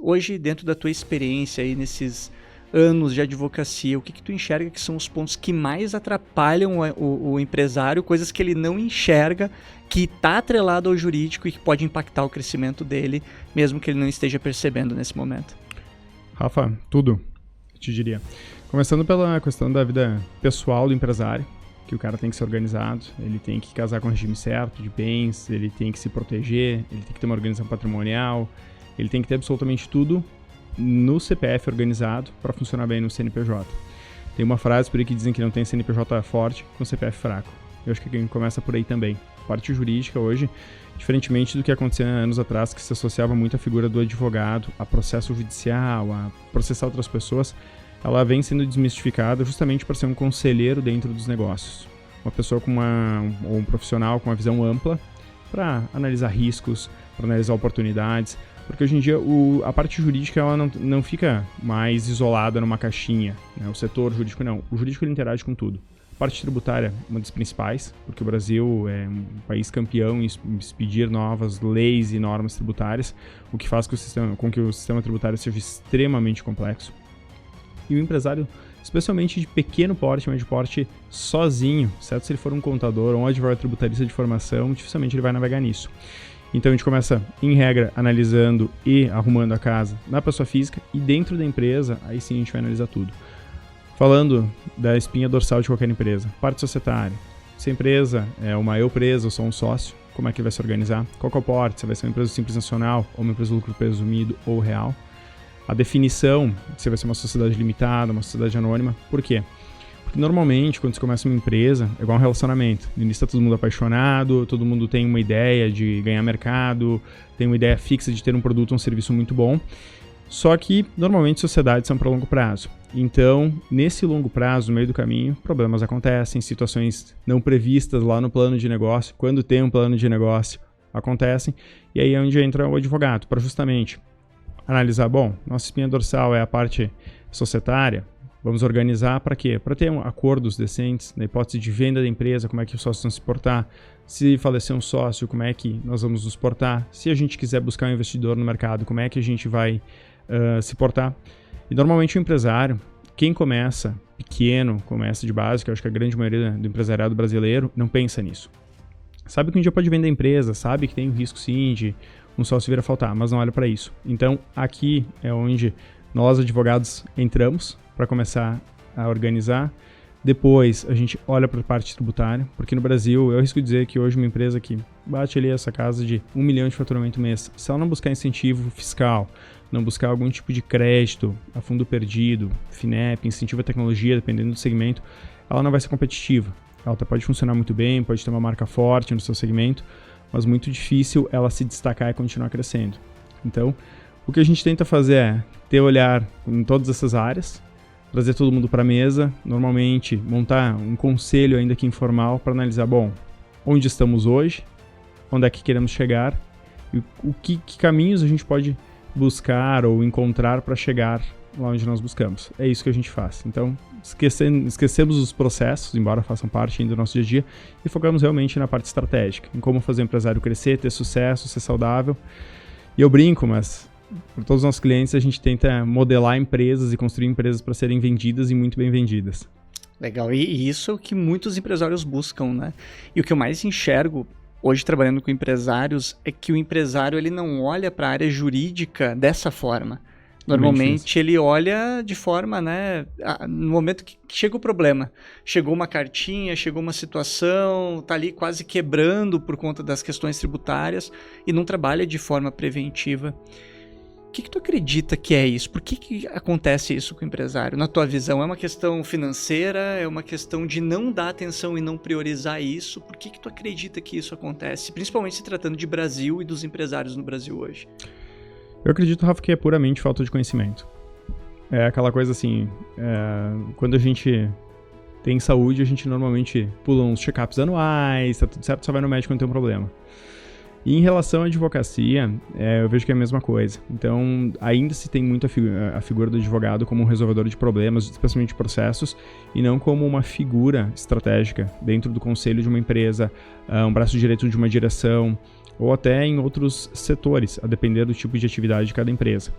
Hoje, dentro da tua experiência aí nesses anos de advocacia, o que tu enxerga que são os pontos que mais atrapalham o empresário, coisas que ele não enxerga, que está atrelado ao jurídico e que pode impactar o crescimento dele, mesmo que ele não esteja percebendo nesse momento? Rafa, tudo, eu te diria. Começando pela questão da vida pessoal do empresário, que o cara tem que ser organizado, ele tem que casar com o regime certo de bens, ele tem que se proteger, ele tem que ter uma organização patrimonial, ele tem que ter absolutamente tudo no CPF organizado para funcionar bem no CNPJ. Tem uma frase por aí que dizem que não tem CNPJ forte com CPF fraco. Eu acho que a gente começa por aí também. A parte jurídica hoje, diferentemente do que acontecia anos atrás, que se associava muito à figura do advogado, a processo judicial, a processar outras pessoas, ela vem sendo desmistificada justamente para ser um conselheiro dentro dos negócios. Uma pessoa ou um profissional com uma visão ampla para analisar riscos, para analisar oportunidades, porque hoje em dia a parte jurídica ela não fica mais isolada numa caixinha, né? O setor jurídico não. O jurídico ele interage com tudo. A parte tributária é uma das principais, porque o Brasil é um país campeão em expedir novas leis e normas tributárias, o que faz com que o sistema tributário seja extremamente complexo. E o empresário, especialmente de pequeno porte, médio porte, sozinho, certo? Se ele for um contador ou um advogado tributarista de formação, dificilmente ele vai navegar nisso. Então a gente começa, em regra, analisando e arrumando a casa na pessoa física e dentro da empresa, aí sim a gente vai analisar tudo. Falando da espinha dorsal de qualquer empresa, parte societária. Se a empresa é uma eu presa ou só um sócio, como é que ele vai se organizar? Qual que é o porte? Se vai ser uma empresa simples nacional ou uma empresa de lucro presumido ou real? A definição, se vai ser uma sociedade limitada, uma sociedade anônima. Por quê? Porque normalmente, quando você começa uma empresa, é igual um relacionamento. No início está todo mundo apaixonado, todo mundo tem uma ideia de ganhar mercado, tem uma ideia fixa de ter um produto ou um serviço muito bom. Só que, normalmente, sociedades são para longo prazo. Então, nesse longo prazo, no meio do caminho, problemas acontecem, situações não previstas lá no plano de negócio, quando tem um plano de negócio, acontecem. E aí é onde entra o advogado, para justamente analisar, bom, nossa espinha dorsal é a parte societária, vamos organizar para quê? Para ter acordos decentes, na hipótese de venda da empresa, como é que os sócios vão se portar, se falecer um sócio, como é que nós vamos nos portar, se a gente quiser buscar um investidor no mercado, como é que a gente vai se portar. E normalmente o empresário, quem começa pequeno, começa de base, que eu acho que a grande maioria do empresariado brasileiro não pensa nisso. Sabe que um dia pode vender a empresa, sabe que tem um risco sim de um sócio vir a faltar, mas não olha para isso. Então, aqui é onde nós, advogados, entramos para começar a organizar. Depois, a gente olha para a parte tributária, porque no Brasil, eu arrisco dizer que hoje uma empresa que bate ali essa casa de 1 milhão de faturamento mês, se ela não buscar incentivo fiscal, não buscar algum tipo de crédito a fundo perdido, FINEP, incentivo à tecnologia, dependendo do segmento, ela não vai ser competitiva. Ela pode funcionar muito bem, pode ter uma marca forte no seu segmento, mas muito difícil ela se destacar e continuar crescendo. Então, o que a gente tenta fazer é ter olhar em todas essas áreas, trazer todo mundo para a mesa, normalmente montar um conselho ainda que informal para analisar, bom, onde estamos hoje, onde é que queremos chegar e que caminhos a gente pode buscar ou encontrar para chegar lá onde nós buscamos. É isso que a gente faz. Então, esquecemos os processos, embora façam parte ainda do nosso dia a dia, e focamos realmente na parte estratégica, em como fazer o empresário crescer, ter sucesso, ser saudável. E eu brinco, mas para todos os nossos clientes a gente tenta modelar empresas e construir empresas para serem vendidas e muito bem vendidas. Legal, e isso é o que muitos empresários buscam, né? E o que eu mais enxergo hoje trabalhando com empresários é que o empresário ele não olha para a área jurídica dessa forma. Normalmente ele olha de forma, né, no momento que chega o problema, chegou uma cartinha, chegou uma situação, tá ali quase quebrando por conta das questões tributárias e não trabalha de forma preventiva. O que tu acredita que é isso? Por que acontece isso com o empresário? Na tua visão, é uma questão financeira? É uma questão de não dar atenção e não priorizar isso? Por que tu acredita que isso acontece? Principalmente se tratando de Brasil e dos empresários no Brasil hoje. Eu acredito, Rafa, que é puramente falta de conhecimento. É aquela coisa assim, quando a gente tem saúde, a gente normalmente pula uns check-ups anuais, tá tudo certo, só vai no médico quando tem um problema. E em relação à advocacia, eu vejo que é a mesma coisa. Então, ainda se tem muito a figura do advogado como um resolvedor de problemas, especialmente de processos, e não como uma figura estratégica dentro do conselho de uma empresa, um braço direito de uma direção, ou até em outros setores, a depender do tipo de atividade de cada empresa.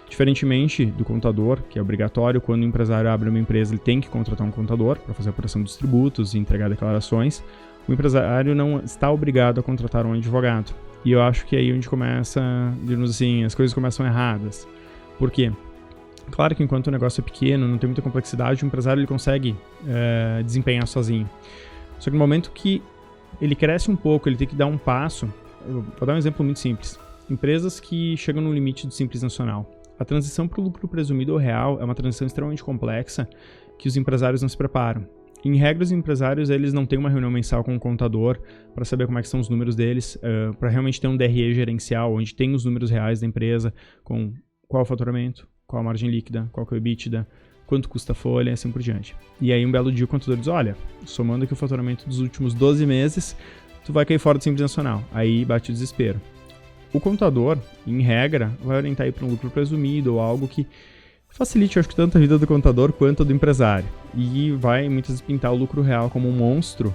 Diferentemente do contador, que é obrigatório, quando o empresário abre uma empresa, ele tem que contratar um contador para fazer a apuração dos tributos e entregar declarações. O empresário não está obrigado a contratar um advogado. E eu acho que é aí onde começa, digamos assim, as coisas começam erradas. Por quê? Claro que enquanto o negócio é pequeno, não tem muita complexidade, o empresário ele consegue desempenhar sozinho. Só que no momento que ele cresce um pouco, ele tem que dar um passo. Eu vou dar um exemplo muito simples. Empresas que chegam no limite do Simples Nacional. A transição para o lucro presumido ou real é uma transição extremamente complexa que os empresários não se preparam. Em regra, os empresários eles não têm uma reunião mensal com o contador para saber como é que são os números deles, para realmente ter um DRE gerencial, onde tem os números reais da empresa, com qual o faturamento, qual a margem líquida, qual que é o EBITDA, quanto custa a folha e assim por diante. E aí um belo dia o contador diz, olha, somando aqui o faturamento dos últimos 12 meses, tu vai cair fora do Simples Nacional. Aí bate o desespero. O contador, em regra, vai orientar aí para um lucro presumido ou algo que facilite, eu acho que tanto a vida do contador quanto a do empresário. E vai muitas vezes pintar o lucro real como um monstro.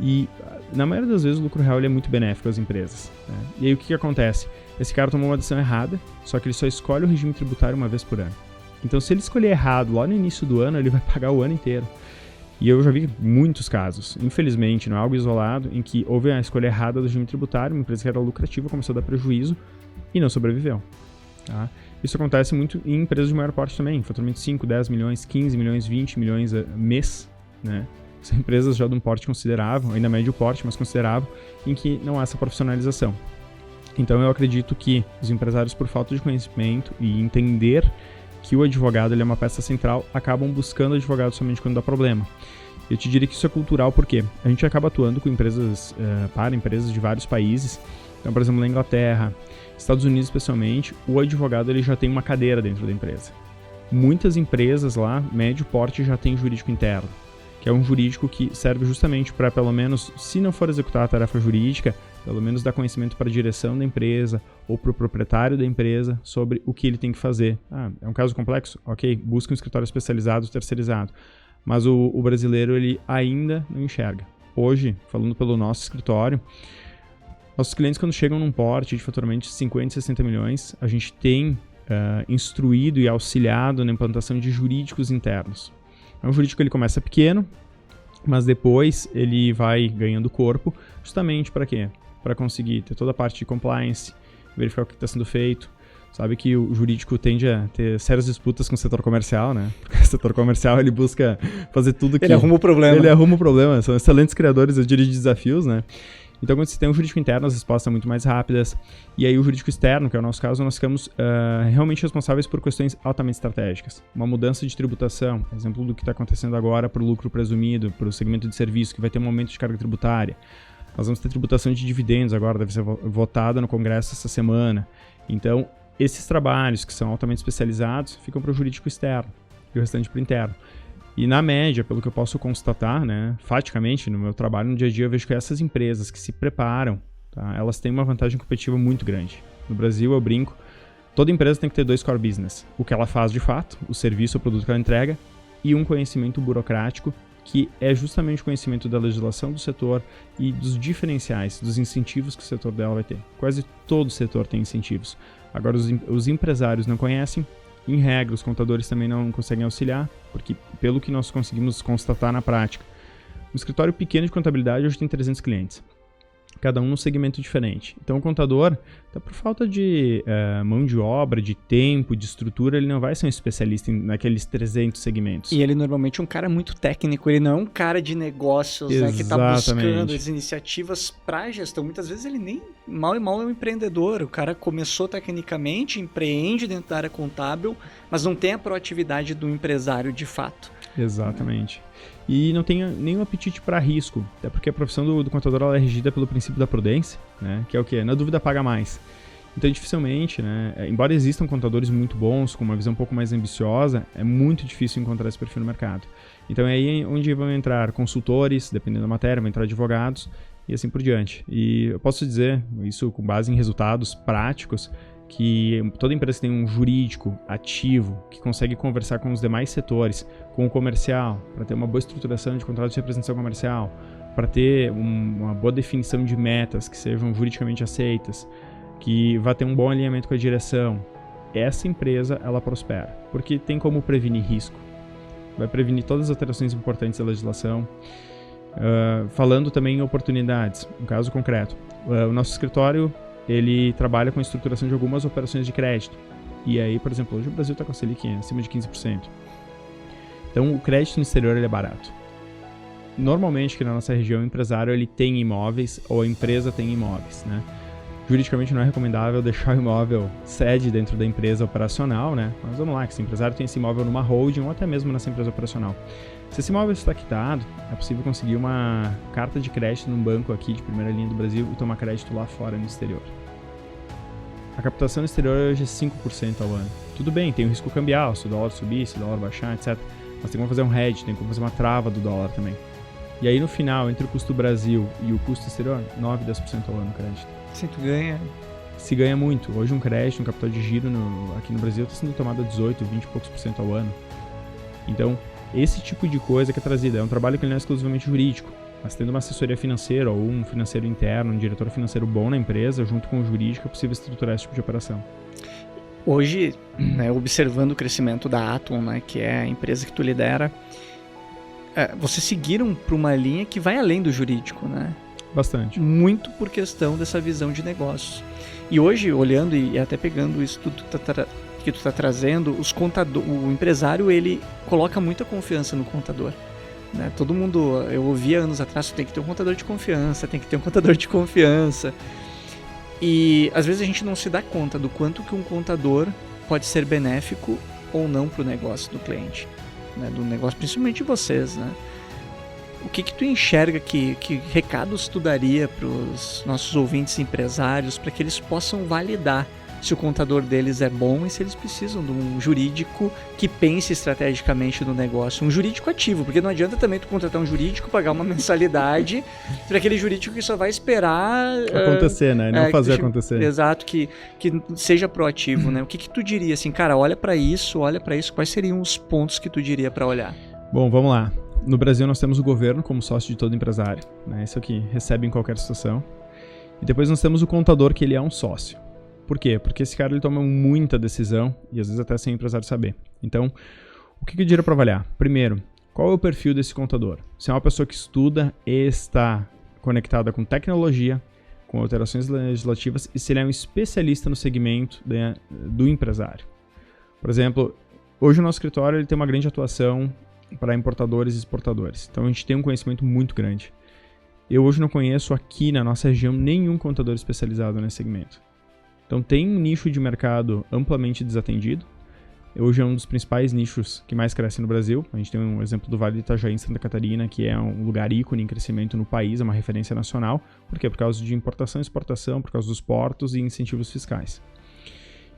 E na maioria das vezes o lucro real ele é muito benéfico às empresas, né? E aí o que acontece? Esse cara tomou uma decisão errada, só que ele só escolhe o regime tributário uma vez por ano. Então se ele escolher errado lá no início do ano, ele vai pagar o ano inteiro. E eu já vi muitos casos, infelizmente, não é algo isolado, em que houve a escolha errada do regime tributário, uma empresa que era lucrativa começou a dar prejuízo e não sobreviveu. Tá? Isso acontece muito em empresas de maior porte também, faturamento de 5, 10 milhões, 15 milhões, 20 milhões mês, né? São empresas já de um porte considerável, ainda médio porte, mas considerável, em que não há essa profissionalização. Então eu acredito que os empresários, por falta de conhecimento e entender que o advogado ele é uma peça central, acabam buscando advogado somente quando dá problema. Eu te diria que isso é cultural porque a gente acaba atuando com empresas, para empresas de vários países. Então, por exemplo, na Inglaterra, Estados Unidos especialmente, o advogado ele já tem uma cadeira dentro da empresa. Muitas empresas lá, médio porte, já tem jurídico interno, que é um jurídico que serve justamente para, pelo menos, se não for executar a tarefa jurídica, pelo menos dar conhecimento para a direção da empresa ou para o proprietário da empresa sobre o que ele tem que fazer. É um caso complexo? Ok, busca um escritório especializado, terceirizado. Mas o brasileiro ele ainda não enxerga. Hoje, falando pelo nosso escritório, nossos clientes quando chegam num porte de faturamento de 50, 60 milhões, a gente tem instruído e auxiliado na implantação de jurídicos internos. É um jurídico que ele começa pequeno, mas depois ele vai ganhando corpo, justamente para quê? Para conseguir ter toda a parte de compliance, verificar o que está sendo feito. Sabe que o jurídico tende a ter sérias disputas com o setor comercial, né? Porque o setor comercial ele busca fazer tudo que... Ele arruma o problema. Ele arruma o problema, são excelentes criadores, eu diria, de desafios, né? Então, quando você tem um jurídico interno, as respostas são muito mais rápidas. E aí, o jurídico externo, que é o nosso caso, nós ficamos realmente responsáveis por questões altamente estratégicas. Uma mudança de tributação, exemplo do que está acontecendo agora para o lucro presumido, para o segmento de serviço, que vai ter um aumento de carga tributária. Nós vamos ter tributação de dividendos agora, deve ser votada no Congresso essa semana. Então, esses trabalhos que são altamente especializados ficam para o jurídico externo e o restante para o interno. E na média, pelo que eu posso constatar, né, faticamente, no meu trabalho, no dia a dia, eu vejo que essas empresas que se preparam, tá, elas têm uma vantagem competitiva muito grande. No Brasil, eu brinco, toda empresa tem que ter 2 core business. O que ela faz de fato, o serviço ou produto que ela entrega, e um conhecimento burocrático, que é justamente o conhecimento da legislação do setor e dos diferenciais, dos incentivos que o setor dela vai ter. Quase todo setor tem incentivos. Agora, os empresários não conhecem. Em regra, os contadores também não conseguem auxiliar, porque pelo que nós conseguimos constatar na prática, um escritório pequeno de contabilidade hoje tem 300 clientes, cada um num segmento diferente. Então o contador, tá por falta de mão de obra, de tempo, de estrutura, ele não vai ser um especialista naqueles 300 segmentos. E ele normalmente é um cara muito técnico, ele não é um cara de negócios, né, que está buscando as iniciativas para gestão. Muitas vezes ele nem mal e mal é um empreendedor, o cara começou tecnicamente, empreende dentro da área contábil, mas não tem a proatividade do empresário de fato. Exatamente. E não tem nenhum apetite para risco, até porque a profissão do contador ela é regida pelo princípio da prudência, né? Que é o quê? Na dúvida paga mais. Então, dificilmente, né? Embora existam contadores muito bons, com uma visão um pouco mais ambiciosa, é muito difícil encontrar esse perfil no mercado. Então é aí onde vão entrar consultores, dependendo da matéria, vão entrar advogados e assim por diante. E eu posso dizer, isso com base em resultados práticos, que toda empresa tem um jurídico ativo que consegue conversar com os demais setores, com o comercial, para ter uma boa estruturação de contratos de representação comercial, para ter uma boa definição de metas que sejam juridicamente aceitas, que vá ter um bom alinhamento com a direção, essa empresa ela prospera, porque tem como prevenir risco, vai prevenir todas as alterações importantes da legislação. Falando também em oportunidades, um caso concreto, o nosso escritório ele trabalha com a estruturação de algumas operações de crédito, e aí, por exemplo, hoje o Brasil está com a Selic acima de 15%, então o crédito no exterior ele é barato. Normalmente aqui na nossa região o empresário ele tem imóveis ou a empresa tem imóveis, né? Juridicamente não é recomendável deixar o imóvel sede dentro da empresa operacional, né? Mas vamos lá, que se o empresário tem esse imóvel numa holding ou até mesmo nessa empresa operacional. Se esse imóvel está quitado, é possível conseguir uma carta de crédito num banco aqui de primeira linha do Brasil e tomar crédito lá fora no exterior. A captação no exterior hoje é 5% ao ano. Tudo bem, tem o risco cambial, se o dólar subir, se o dólar baixar, etc. Mas tem como fazer um hedge, tem como fazer uma trava do dólar também. E aí no final, entre o custo Brasil e o custo exterior, 9, 10% ao ano crédito. Se tu ganha... Se ganha muito. Hoje um crédito, um capital de giro aqui no Brasil está sendo tomado a 18, 20 e poucos % ao ano. Então, esse tipo de coisa que é trazida. É um trabalho que não é exclusivamente jurídico, mas tendo uma assessoria financeira ou um financeiro interno, um diretor financeiro bom na empresa, junto com o jurídico, é possível estruturar esse tipo de operação. Hoje, né, observando o crescimento da Atom, né, que é a empresa que tu lidera, vocês seguiram para uma linha que vai além do jurídico, né? Bastante. Muito por questão dessa visão de negócios. E hoje, olhando e até pegando isso tudo que tu tá trazendo, o empresário, ele coloca muita confiança no contador. Né? Todo mundo, eu ouvia anos atrás, tem que ter um contador de confiança, tem que ter um contador de confiança. E às vezes a gente não se dá conta do quanto que um contador pode ser benéfico ou não para o negócio do cliente. Né? Do negócio, principalmente de vocês, né? O que tu enxerga, que recados tu daria para os nossos ouvintes empresários para que eles possam validar se o contador deles é bom e se eles precisam de um jurídico que pense estrategicamente no negócio, um jurídico ativo, porque não adianta também tu contratar um jurídico, pagar uma mensalidade para aquele jurídico que só vai esperar... acontecer, né? Não fazer acontecer. Exato, que seja proativo, né? O que tu diria assim, cara, olha para isso, quais seriam os pontos que tu diria para olhar? Bom, vamos lá. No Brasil nós temos o governo como sócio de todo empresário, né? Isso aqui recebe em qualquer situação. E depois nós temos o contador, que ele é um sócio. Por quê? Porque esse cara ele toma muita decisão e às vezes até sem o empresário saber. Então, o que eu diria para avaliar? Primeiro, qual é o perfil desse contador? Se é uma pessoa que estuda e está conectada com tecnologia, com alterações legislativas e se ele é um especialista no segmento do empresário. Por exemplo, hoje o nosso escritório ele tem uma grande atuação para importadores e exportadores. Então a gente tem um conhecimento muito grande. Eu hoje não conheço aqui na nossa região nenhum contador especializado nesse segmento. Então tem um nicho de mercado amplamente desatendido. Hoje é um dos principais nichos que mais cresce no Brasil. A gente tem um exemplo do Vale do Itajaí em Santa Catarina, que é um lugar ícone em crescimento no país, é uma referência nacional. Por quê? Por causa de importação e exportação, por causa dos portos e incentivos fiscais.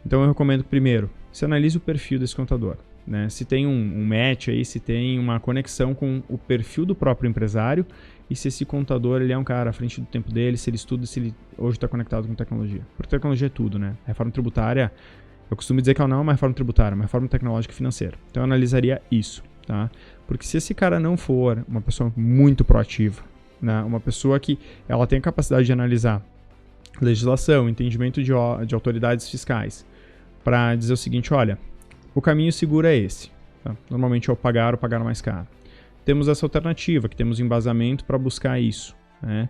Então eu recomendo que, primeiro, você analise o perfil desse contador. Né? Se tem um match aí, se tem uma conexão com o perfil do próprio empresário e se esse contador ele é um cara à frente do tempo dele, se ele estuda, se ele hoje está conectado com tecnologia. Porque tecnologia é tudo, né? A reforma tributária, eu costumo dizer que ela não é uma reforma tributária, é uma reforma tecnológica e financeira. Então eu analisaria isso, tá? Porque se esse cara não for uma pessoa muito proativa, né? Uma pessoa que ela tem a capacidade de analisar legislação, entendimento de autoridades fiscais, para dizer o seguinte, olha, o caminho seguro é esse. Tá? Normalmente é o pagar mais caro. Temos essa alternativa, que temos embasamento para buscar isso. Né?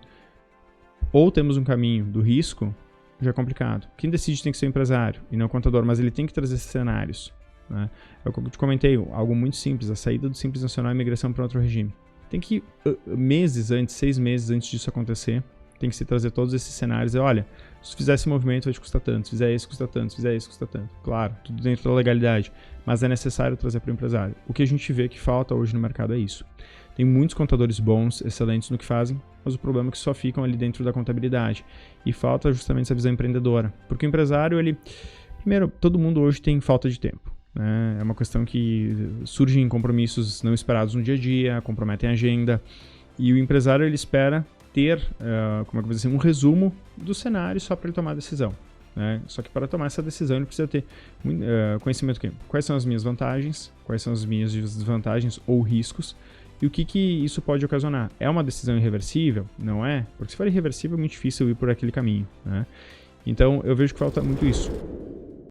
Ou temos um caminho do risco, já é complicado. Quem decide tem que ser o empresário e não o contador, mas ele tem que trazer esses cenários. Né? É o que eu te comentei, algo muito simples, a saída do Simples Nacional e a migração para outro regime. Tem que, meses antes, 6 meses antes disso acontecer, tem que se trazer todos esses cenários e olha, se fizer esse movimento vai te custar tanto, se fizer esse custa tanto, se fizer esse custa tanto. Claro, tudo dentro da legalidade, mas é necessário trazer para o empresário. O que a gente vê que falta hoje no mercado é isso. Tem muitos contadores bons, excelentes no que fazem, mas o problema é que só ficam ali dentro da contabilidade. E falta justamente essa visão empreendedora. Porque o empresário, ele... Primeiro, todo mundo hoje tem falta de tempo. Né? É uma questão que surgem compromissos não esperados no dia a dia, comprometem a agenda. E o empresário, ele espera ter, como é que eu vou dizer, um resumo do cenário só para ele tomar a decisão. Né? Só que para tomar essa decisão ele precisa ter conhecimento de quais são as minhas vantagens, quais são as minhas desvantagens ou riscos e o que isso pode ocasionar. É uma decisão irreversível? Não é? Porque se for irreversível é muito difícil ir por aquele caminho. Né? Então eu vejo que falta muito isso.